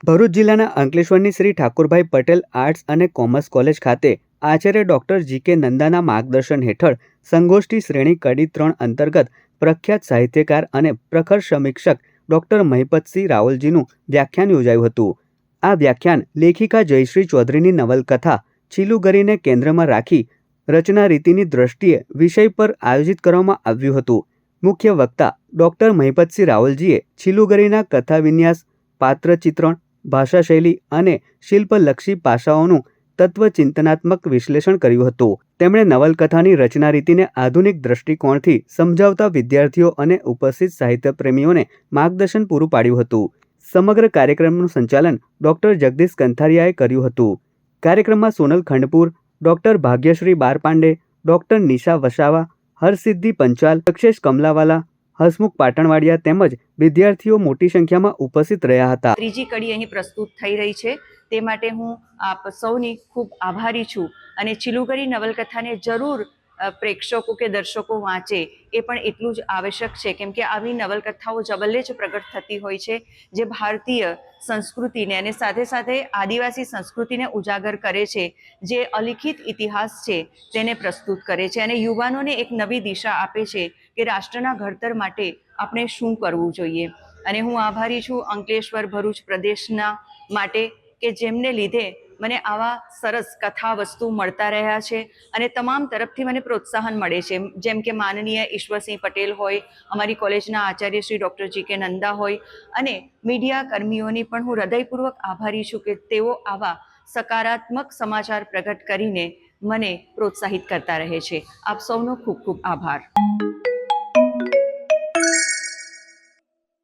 ભરૂચ જિલ્લાના અંકલેશ્વરની શ્રી ઠાકુરભાઈ પટેલ આર્ટ્સ અને commerce college ખાતે આચાર્ય ડૉક્ટર જી.કે. નંદાના માર્ગદર્શન હેઠળ સંગોષ્ઠી શ્રેણી કડી 3 અંતર્ગત પ્રખ્યાત સાહિત્યકાર અને પ્રખર સમીક્ષક ડૉક્ટર મહિપતસિંહ રાવલજીનું વ્યાખ્યાન યોજાયું હતું. આ વ્યાખ્યાન લેખિકા જયશ્રી ચૌધરીની નવલકથા છીલુગરીને કેન્દ્રમાં રાખી રચના રીતિની દ્રષ્ટિએ વિષય પર આયોજિત કરવામાં આવ્યું હતું. મુખ્ય વક્તા ડૉક્ટર મહિપતસિંહ રાવલજીએ છીલુગરીના કથા વિન્યાસ, પાત્ર ચિત્રણ, ભાષાશૈલી અને શિલ્પલક્ષી પાસાઓનું તત્વચિંતનાત્મક વિશ્લેષણ કર્યું હતું. તેમણે નવલકથાની રચના રીતિને આધુનિક દૃષ્ટિકોણથી સમજાવતા વિદ્યાર્થીઓ અને ઉપસ્થિત સાહિત્યપ્રેમીઓને માર્ગદર્શન પૂરું પાડ્યું હતું. સમગ્ર કાર્યક્રમનું સંચાલન ડૉક્ટર જગદીશ કંથારિયાએ કર્યું હતું. કાર્યક્રમમાં સોનલ ખંડપુર, ડૉક્ટર ભાગ્યશ્રી બારપાંડે, ડૉક્ટર નિશા વસાવા, હરસિદ્ધિ પંચાલ, અક્ષેશ કમલાવાલા, હસમુખ પાટણવાડિયા તેમજ વિદ્યાર્થીઓ મોટી સંખ્યામાં ઉપસ્થિત રહ્યા હતા. ત્રીજી કડી અહીં પ્રસ્તુત થઈ રહી છે તે માટે હું આપ સૌની ખૂબ આભારી છું અને છીલુગરી નવલકથાને જરૂર પ્રેક્ષકો કે દર્શકો વાંચે એ પણ એટલું જ આવશ્યક છે, કેમ કે આવી નવલકથાઓ જબલ્લે જ પ્રગટ થતી હોય છે જે ભારતીય સંસ્કૃતિને અને સાથે સાથે આદિવાસી સંસ્કૃતિને ઉજાગર કરે છે, જે અલિખિત ઇતિહાસ છે તેને પ્રસ્તુત કરે છે અને યુવાનોને એક નવી દિશા આપે છે કે રાષ્ટ્રના ઘડતર માટે આપણે શું કરવું જોઈએ. અને હું આભારી છું અંકલેશ્વર ભરૂચ પ્રદેશના માટે કે જેમને લીધે મને આવા સરસ કથા વસ્તુ મળતા રહ્યા છે અને તમામ તરફથી મને પ્રોત્સાહન મળે છે. જેમ કે માનનીય ઈશ્વરસિંહ પટેલ હોય, અમારી કોલેજના આચાર્ય શ્રી ડૉક્ટર જી.કે. નંદા હોય અને મીડિયા કર્મીઓની પણ હું હૃદયપૂર્વક આભારી છું કે તેઓ આવા સકારાત્મક સમાચાર પ્રગટ કરીને મને પ્રોત્સાહિત કરતા રહે છે. આપ સૌનો ખૂબ ખૂબ આભાર.